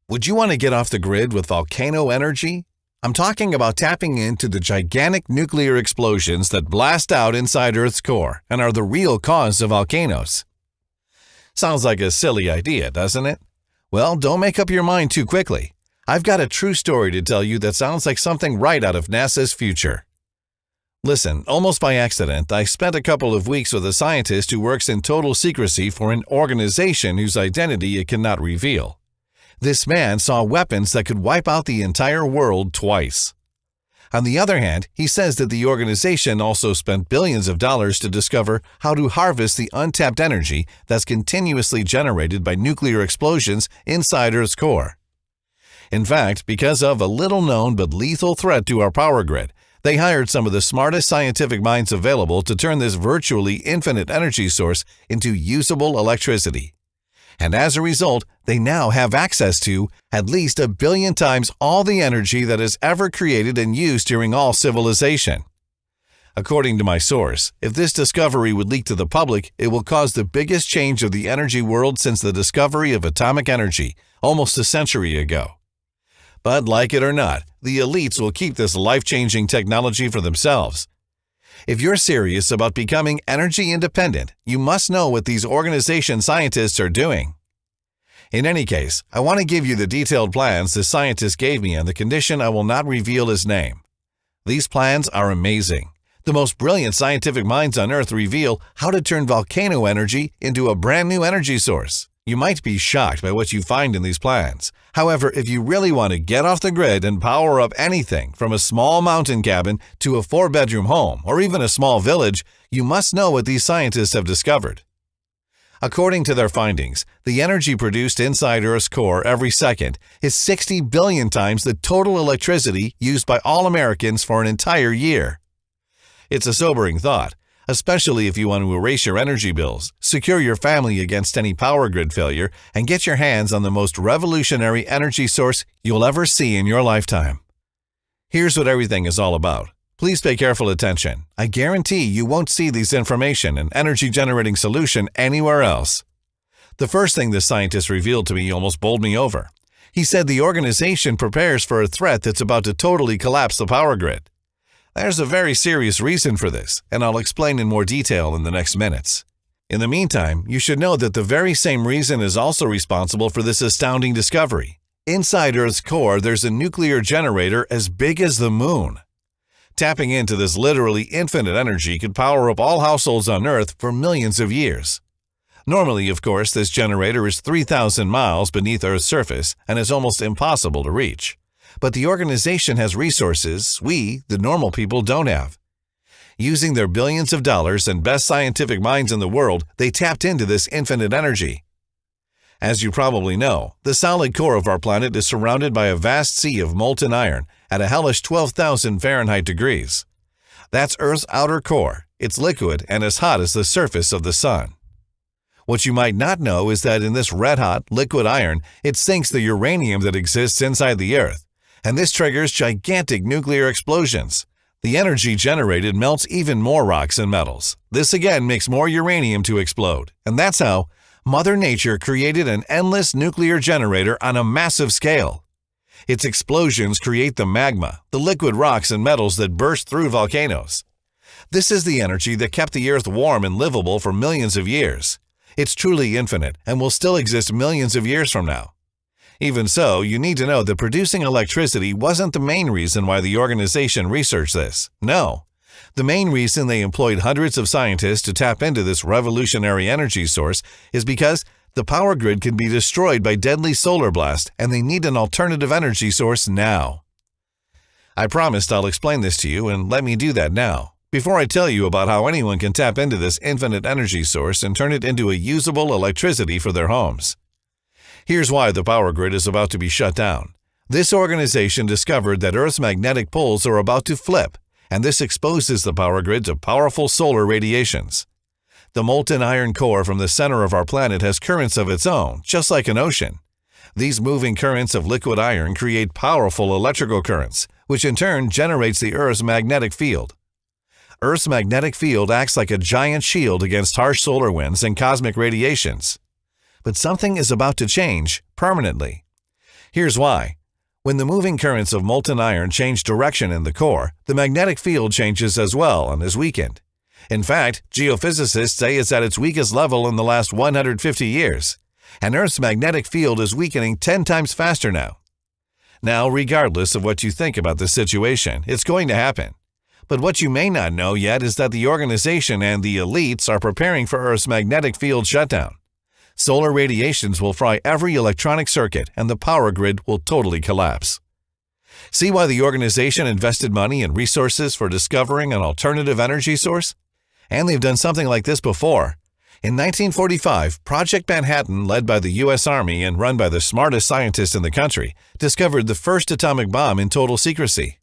Would you want to get off the grid with volcano energy? I'm talking about tapping into the gigantic nuclear explosions that blast out inside Earth's core and are the real cause of volcanoes. Sounds like a silly idea, doesn't it? Well, don't make up your mind too quickly. I've got a true story to tell you that sounds like something right out of NASA's future. Listen, almost by accident, I spent a couple of weeks with a scientist who works in total secrecy for an organization whose identity it cannot reveal. This man saw weapons that could wipe out the entire world twice. On the other hand, he says that the organization also spent billions of dollars to discover how to harvest the untapped energy that's continuously generated by nuclear explosions inside Earth's core. In fact, because of a little-known but lethal threat to our power grid, they hired some of the smartest scientific minds available to turn this virtually infinite energy source into usable electricity. And as a result, they now have access to at least 1 billion times all the energy that is ever created and used during all civilization. According to my source, if this discovery would leak to the public, it will cause the biggest change of the energy world since the discovery of atomic energy, almost a century ago. But like it or not, the elites will keep this life-changing technology for themselves. If you're serious about becoming energy independent, you must know what these organization scientists are doing. In any case, I want to give you the detailed plans the scientist gave me on the condition I will not reveal his name. These plans are amazing. The most brilliant scientific minds on Earth reveal how to turn volcano energy into a brand new energy source. You might be shocked by what you find in these plans. However, if you really want to get off the grid and power up anything from a small mountain cabin to a 4-bedroom home or even a small village, you must know what these scientists have discovered. According to their findings, the energy produced inside Earth's core every second is 60 billion times the total electricity used by all Americans for an entire year. It's a sobering thought, especially if you want to erase your energy bills, secure your family against any power grid failure, and get your hands on the most revolutionary energy source you'll ever see in your lifetime. Here's what everything is all about. Please pay careful attention. I guarantee you won't see this information and energy-generating solution anywhere else. The first thing the scientist revealed to me almost bowled me over. He said the organization prepares for a threat that's about to totally collapse the power grid. There's a very serious reason for this, and I'll explain in more detail in the next minutes. In the meantime, you should know that the very same reason is also responsible for this astounding discovery. Inside Earth's core, there's a nuclear generator as big as the moon. Tapping into this literally infinite energy could power up all households on Earth for millions of years. Normally, of course, this generator is 3,000 miles beneath Earth's surface and is almost impossible to reach. But the organization has resources we, the normal people, don't have. Using their billions of dollars and best scientific minds in the world, they tapped into this infinite energy. As you probably know, the solid core of our planet is surrounded by a vast sea of molten iron at a hellish 12,000 Fahrenheit degrees. That's Earth's outer core. It's liquid and as hot as the surface of the sun. What you might not know is that in this red-hot, liquid iron, it sinks the uranium that exists inside the Earth, and this triggers gigantic nuclear explosions. The energy generated melts even more rocks and metals. This again makes more uranium to explode, and that's how Mother Nature created an endless nuclear generator on a massive scale. Its explosions create the magma, the liquid rocks and metals that burst through volcanoes. This is the energy that kept the Earth warm and livable for millions of years. It's truly infinite and will still exist millions of years from now. Even so, you need to know that producing electricity wasn't the main reason why the organization researched this. No. The main reason they employed hundreds of scientists to tap into this revolutionary energy source is because the power grid can be destroyed by deadly solar blast and they need an alternative energy source now. I promised I'll explain this to you, and let me do that now. Before I tell you about how anyone can tap into this infinite energy source and turn it into a usable electricity for their homes. Here's why the power grid is about to be shut down. This organization discovered that Earth's magnetic poles are about to flip, and this exposes the power grid to powerful solar radiations. The molten iron core from the center of our planet has currents of its own, just like an ocean. These moving currents of liquid iron create powerful electrical currents, which in turn generates the Earth's magnetic field. Earth's magnetic field acts like a giant shield against harsh solar winds and cosmic radiations. But something is about to change permanently. Here's why. When the moving currents of molten iron change direction in the core, the magnetic field changes as well and is weakened. In fact, geophysicists say it's at its weakest level in the last 150 years, and Earth's magnetic field is weakening 10 times faster now. Now, regardless of what you think about the situation, it's going to happen. But what you may not know yet is that the organization and the elites are preparing for Earth's magnetic field shutdown. Solar radiations will fry every electronic circuit and the power grid will totally collapse. See why the organization invested money and resources for discovering an alternative energy source? And they've done something like this before. In 1945, Project Manhattan, led by the U.S. Army and run by the smartest scientists in the country, discovered the first atomic bomb in total secrecy.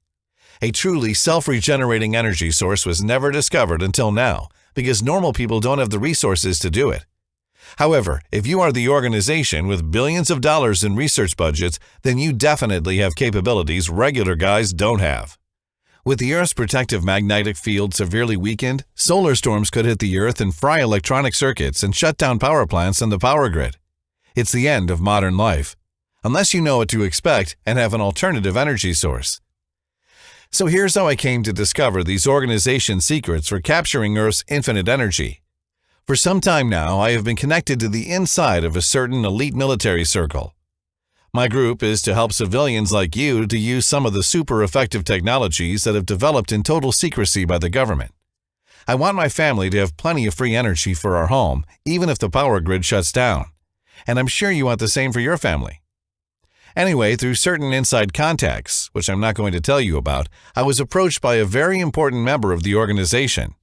A truly self-regenerating energy source was never discovered until now, because normal people don't have the resources to do it. However, if you are the organization with billions of dollars in research budgets, then you definitely have capabilities regular guys don't have. With the Earth's protective magnetic field severely weakened, solar storms could hit the Earth and fry electronic circuits and shut down power plants and the power grid. It's the end of modern life, unless you know what to expect and have an alternative energy source. So here's how I came to discover these organization secrets for capturing Earth's infinite energy. For some time now, I have been connected to the inside of a certain elite military circle. My group is to help civilians like you to use some of the super effective technologies that have developed in total secrecy by the government. I want my family to have plenty of free energy for our home, even if the power grid shuts down. And I'm sure you want the same for your family. Anyway, through certain inside contacts, which I'm not going to tell you about, I was approached by a very important member of the organization.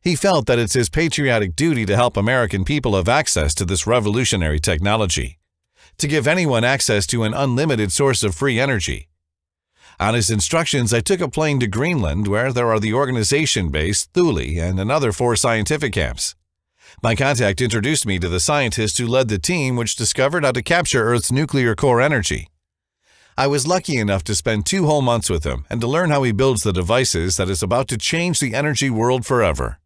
He felt that it's his patriotic duty to help American people have access to this revolutionary technology, to give anyone access to an unlimited source of free energy. On his instructions, I took a plane to Greenland, where there are the organization-based Thule and another 4 scientific camps. My contact introduced me to the scientist who led the team which discovered how to capture Earth's nuclear core energy. I was lucky enough to spend 2 whole months with him and to learn how he builds the devices that is about to change the energy world forever.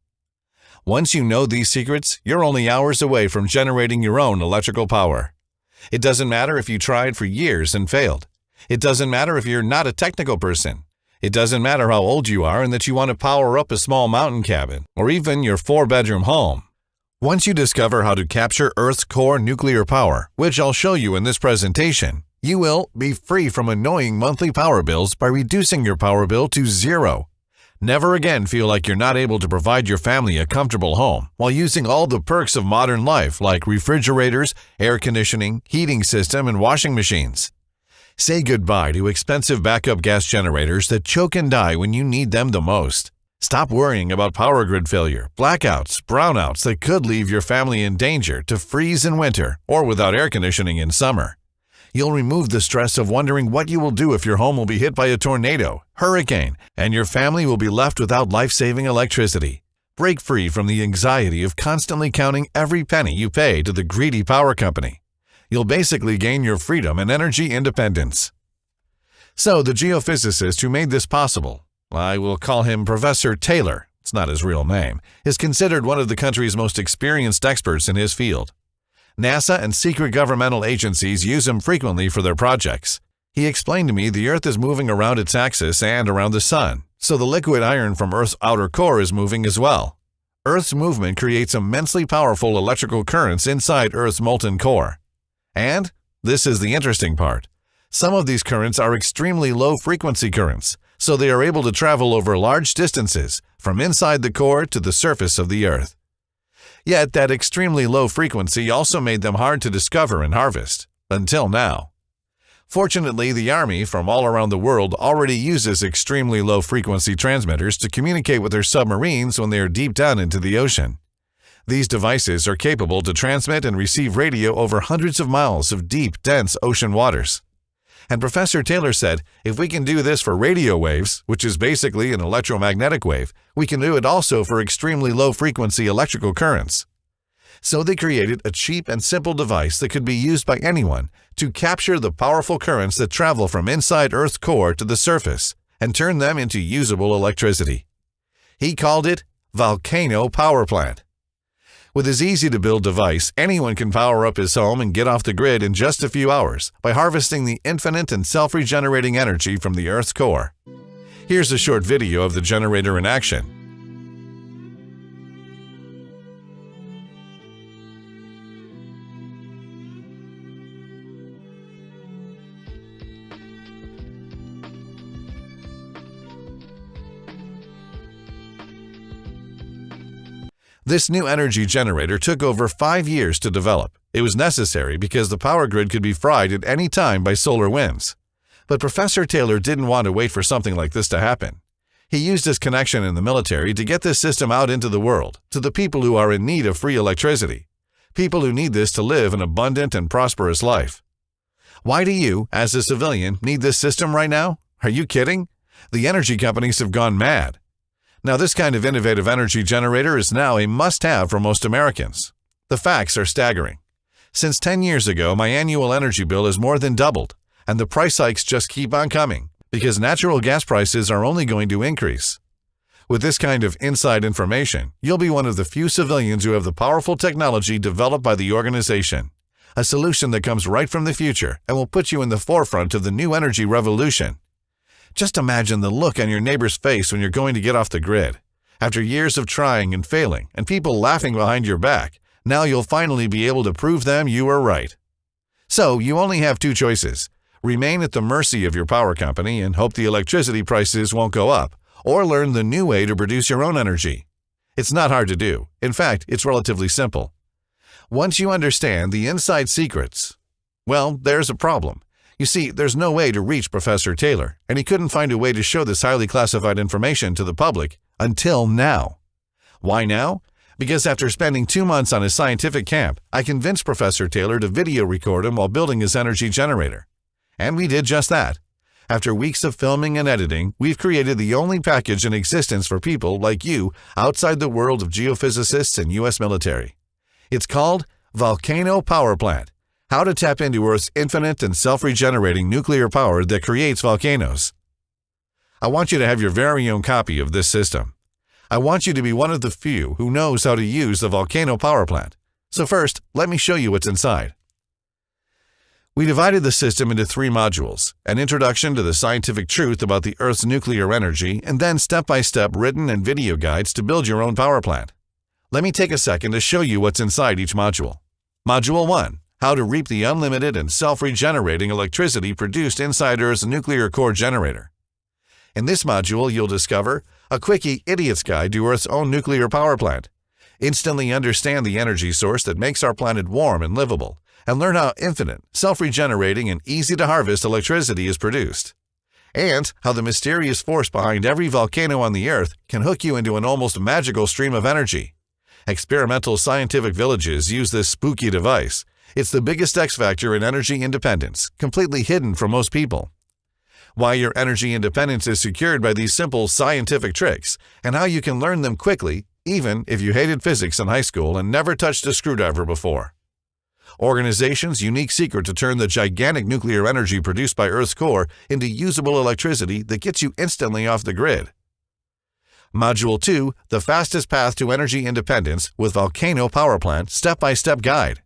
Once you know these secrets, you're only hours away from generating your own electrical power. It doesn't matter if you tried for years and failed. It doesn't matter if you're not a technical person. It doesn't matter how old you are and that you want to power up a small mountain cabin or even your 4-bedroom home. Once you discover how to capture Earth's core nuclear power, which I'll show you in this presentation, you will be free from annoying monthly power bills by reducing your power bill to 0. Never again feel like you're not able to provide your family a comfortable home while using all the perks of modern life like refrigerators, air conditioning, heating system, and washing machines. Say goodbye to expensive backup gas generators that choke and die when you need them the most. Stop worrying about power grid failure, blackouts, brownouts that could leave your family in danger to freeze in winter or without air conditioning in summer. You'll remove the stress of wondering what you will do if your home will be hit by a tornado, hurricane, and your family will be left without life-saving electricity. Break free from the anxiety of constantly counting every penny you pay to the greedy power company. You'll basically gain your freedom and energy independence. So the geophysicist who made this possible, I will call him Professor Taylor, it's not his real name, is considered one of the country's most experienced experts in his field. NASA and secret governmental agencies use him frequently for their projects. He explained to me the Earth is moving around its axis and around the Sun, so the liquid iron from Earth's outer core is moving as well. Earth's movement creates immensely powerful electrical currents inside Earth's molten core. And, this is the interesting part, some of these currents are extremely low-frequency currents, so they are able to travel over large distances, from inside the core to the surface of the Earth. Yet that extremely low frequency also made them hard to discover and harvest, until now. Fortunately, the Army from all around the world already uses extremely low frequency transmitters to communicate with their submarines when they are deep down into the ocean. These devices are capable to transmit and receive radio over hundreds of miles of deep, dense ocean waters. And Professor Taylor said, if we can do this for radio waves, which is basically an electromagnetic wave, we can do it also for extremely low-frequency electrical currents. So they created a cheap and simple device that could be used by anyone to capture the powerful currents that travel from inside Earth's core to the surface and turn them into usable electricity. He called it Volcano Power Plant. With his easy-to-build device, anyone can power up his home and get off the grid in just a few hours by harvesting the infinite and self-regenerating energy from the Earth's core. Here's a short video of the generator in action. This new energy generator took over 5 years to develop. It was necessary because the power grid could be fried at any time by solar winds. But Professor Taylor didn't want to wait for something like this to happen. He used his connection in the military to get this system out into the world, to the people who are in need of free electricity, people who need this to live an abundant and prosperous life. Why do you, as a civilian, need this system right now? Are you kidding? The energy companies have gone mad. Now, this kind of innovative energy generator is now a must-have for most Americans. The facts are staggering. Since 10 years ago, my annual energy bill has more than doubled, and the price hikes just keep on coming because natural gas prices are only going to increase. With this kind of inside information, you'll be one of the few civilians who have the powerful technology developed by the organization, a solution that comes right from the future and will put you in the forefront of the new energy revolution. Just imagine the look on your neighbor's face when you're going to get off the grid. After years of trying and failing and people laughing behind your back, now you'll finally be able to prove them you were right. So you only have 2 choices. Remain at the mercy of your power company and hope the electricity prices won't go up, or learn the new way to produce your own energy. It's not hard to do. In fact, it's relatively simple. Once you understand the inside secrets, well, there's a problem. You see, there's no way to reach Professor Taylor, and he couldn't find a way to show this highly classified information to the public until now. Why now? Because after spending 2 months on his scientific camp, I convinced Professor Taylor to video record him while building his energy generator. And we did just that. After weeks of filming and editing, we've created the only package in existence for people like you outside the world of geophysicists and U.S. military. It's called Volcano Power Plant. How to tap into Earth's infinite and self-regenerating nuclear power that creates volcanoes. I want you to have your very own copy of this system. I want you to be one of the few who knows how to use the Volcano Power Plant. So first, let me show you what's inside. We divided the system into 3 modules, an introduction to the scientific truth about the Earth's nuclear energy, and then step-by-step written and video guides to build your own power plant. Let me take a second to show you what's inside each module. Module 1. How to reap the unlimited and self-regenerating electricity produced inside Earth's nuclear core generator. In this module, you'll discover a quickie idiot's guide to Earth's own nuclear power plant. Instantly understand the energy source that makes our planet warm and livable, and learn how infinite, self-regenerating, and easy-to-harvest electricity is produced. And how the mysterious force behind every volcano on the Earth can hook you into an almost magical stream of energy. Experimental scientific villages use this spooky device. It's the biggest X factor in energy independence, completely hidden from most people. Why your energy independence is secured by these simple scientific tricks, and how you can learn them quickly, even if you hated physics in high school and never touched a screwdriver before. Organization's unique secret to turn the gigantic nuclear energy produced by Earth's core into usable electricity that gets you instantly off the grid. Module 2, the fastest path to energy independence with Volcano Power Plant step-by-step guide.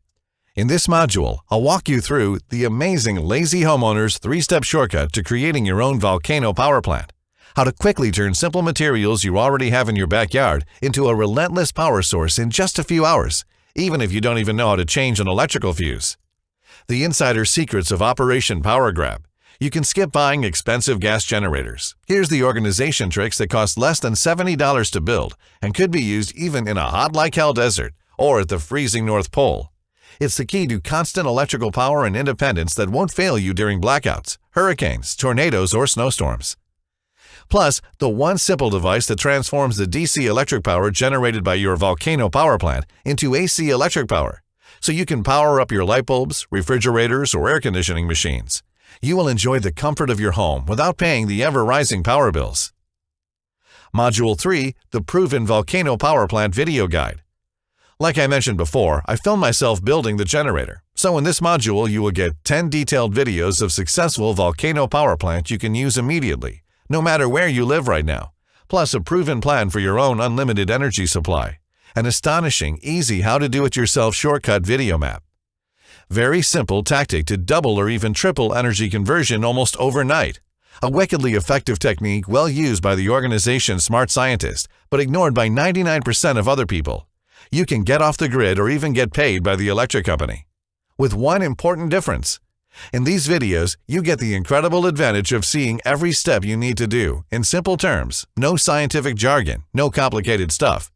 In this module, I'll walk you through the amazing Lazy Homeowner's 3-step shortcut to creating your own volcano power plant. How to quickly turn simple materials you already have in your backyard into a relentless power source in just a few hours, even if you don't even know how to change an electrical fuse. The insider secrets of Operation Power Grab. You can skip buying expensive gas generators. Here's the organization tricks that cost less than $70 to build and could be used even in a hot-like-hell desert or at the freezing North Pole. It's the key to constant electrical power and independence that won't fail you during blackouts, hurricanes, tornadoes, or snowstorms. Plus, the one simple device that transforms the DC electric power generated by your volcano power plant into AC electric power, so you can power up your light bulbs, refrigerators, or air conditioning machines. You will enjoy the comfort of your home without paying the ever-rising power bills. Module 3, the Proven Volcano Power Plant Video Guide. Like I mentioned before, I filmed myself building the generator, so in this module you will get 10 detailed videos of successful volcano power plant you can use immediately, no matter where you live right now, plus a proven plan for your own unlimited energy supply. An astonishing, easy how-to-do-it-yourself shortcut video map. Very simple tactic to double or even triple energy conversion almost overnight. A wickedly effective technique well used by the organization's smart scientists, but ignored by 99% of other people. You can get off the grid or even get paid by the electric company. With one important difference. In these videos, you get the incredible advantage of seeing every step you need to do in simple terms, no scientific jargon, no complicated stuff.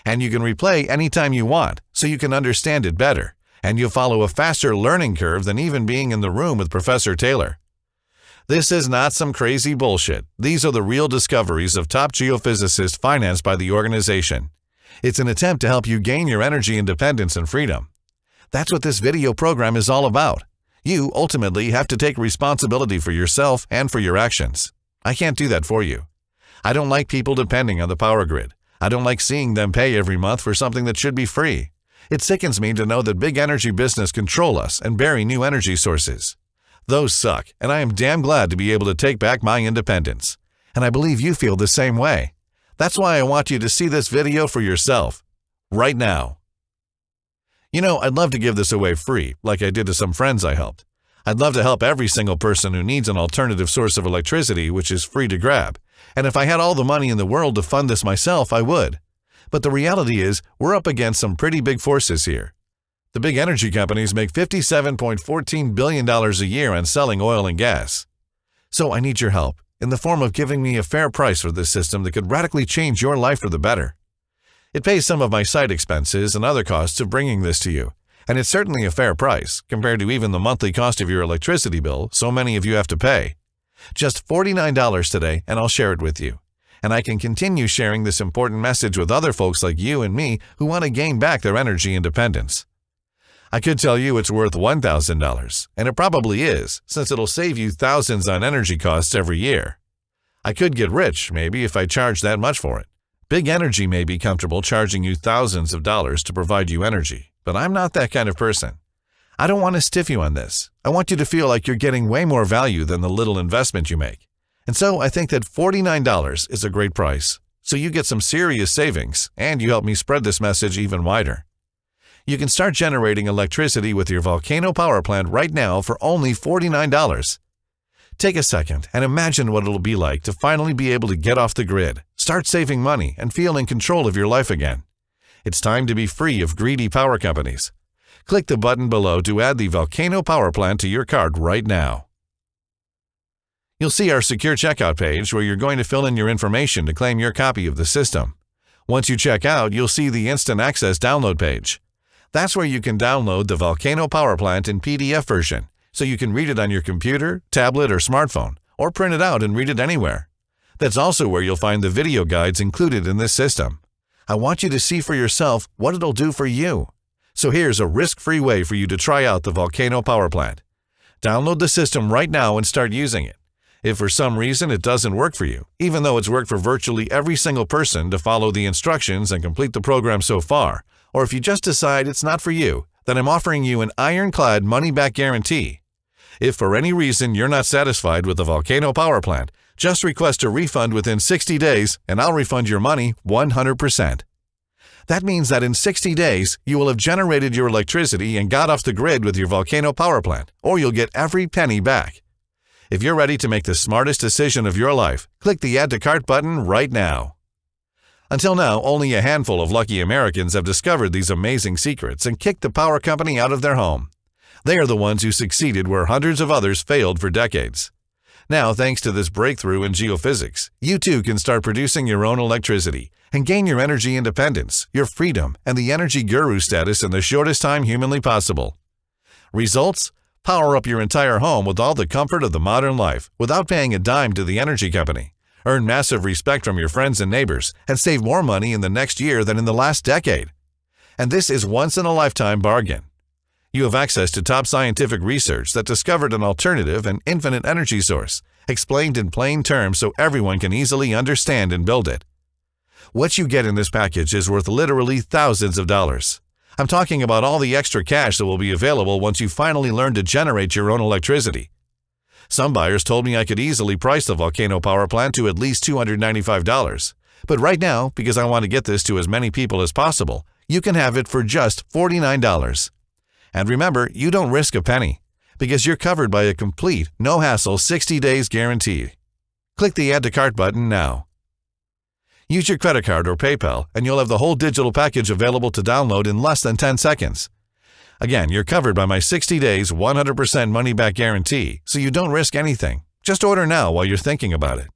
And you can replay anytime you want, so you can understand it better, and you'll follow a faster learning curve than even being in the room with Professor Taylor. This is not some crazy bullshit. These are the real discoveries of top geophysicists financed by the organization. It's an attempt to help you gain your energy independence and freedom. That's what this video program is all about. You ultimately have to take responsibility for yourself and for your actions. I can't do that for you. I don't like people depending on the power grid. I don't like seeing them pay every month for something that should be free. It sickens me to know that big energy business control us and bury new energy sources. Those suck, and I am damn glad to be able to take back my independence. And I believe you feel the same way. That's why I want you to see this video for yourself. Right now. You know, I'd love to give this away free, like I did to some friends I helped. I'd love to help every single person who needs an alternative source of electricity which is free to grab. And if I had all the money in the world to fund this myself, I would. But the reality is, we're up against some pretty big forces here. The big energy companies make $57.14 billion a year on selling oil and gas. So I need your help, in the form of giving me a fair price for this system that could radically change your life for the better. It pays some of my site expenses and other costs of bringing this to you, and it's certainly a fair price, compared to even the monthly cost of your electricity bill so many of you have to pay. Just $49 today, and I'll share it with you. And I can continue sharing this important message with other folks like you and me who want to gain back their energy independence. I could tell you it's worth $1,000, and it probably is, since it'll save you thousands on energy costs every year. I could get rich, maybe, if I charged that much for it. Big Energy may be comfortable charging you thousands of dollars to provide you energy, but I'm not that kind of person. I don't want to stiff you on this. I want you to feel like you're getting way more value than the little investment you make. And so I think that $49 is a great price. So you get some serious savings, and you help me spread this message even wider. You can start generating electricity with your Volcano power plant right now for only $49. Take a second and imagine what it'll be like to finally be able to get off the grid, start saving money, and feel in control of your life again. It's time to be free of greedy power companies. Click the button below to add the Volcano power plant to your cart right now. You'll see our secure checkout page where you're going to fill in your information to claim your copy of the system. Once you check out, you'll see the instant access download page. That's where you can download the Volcano power plant in PDF version, so you can read it on your computer, tablet, or smartphone, or print it out and read it anywhere. That's also where you'll find the video guides included in this system. I want you to see for yourself what it'll do for you. So here's a risk-free way for you to try out the Volcano power plant. Download the system right now and start using it. If for some reason it doesn't work for you, even though it's worked for virtually every single person to follow the instructions and complete the program so far, or if you just decide it's not for you, then I'm offering you an ironclad money-back guarantee. If for any reason you're not satisfied with the Volcano power plant, just request a refund within 60 days and I'll refund your money 100%. That means that in 60 days, you will have generated your electricity and got off the grid with your Volcano power plant, or you'll get every penny back. If you're ready to make the smartest decision of your life, click the Add to Cart button right now. Until now, only a handful of lucky Americans have discovered these amazing secrets and kicked the power company out of their home. They are the ones who succeeded where hundreds of others failed for decades. Now, thanks to this breakthrough in geophysics, you too can start producing your own electricity and gain your energy independence, your freedom, and the energy guru status in the shortest time humanly possible. Results? Power up your entire home with all the comfort of the modern life without paying a dime to the energy company. Earn massive respect from your friends and neighbors, and save more money in the next year than in the last decade. And this is once-in-a-lifetime bargain. You have access to top scientific research that discovered an alternative and infinite energy source, explained in plain terms so everyone can easily understand and build it. What you get in this package is worth literally thousands of dollars. I'm talking about all the extra cash that will be available once you finally learn to generate your own electricity. Some buyers told me I could easily price the Volcano power plant to at least $295. But right now, because I want to get this to as many people as possible, you can have it for just $49. And remember, you don't risk a penny, because you're covered by a complete, no-hassle 60 days guarantee. Click the Add to Cart button now. Use your credit card or PayPal, and you'll have the whole digital package available to download in less than 10 seconds. Again, you're covered by my 60 days, 100% money-back guarantee, so you don't risk anything. Just order now while you're thinking about it.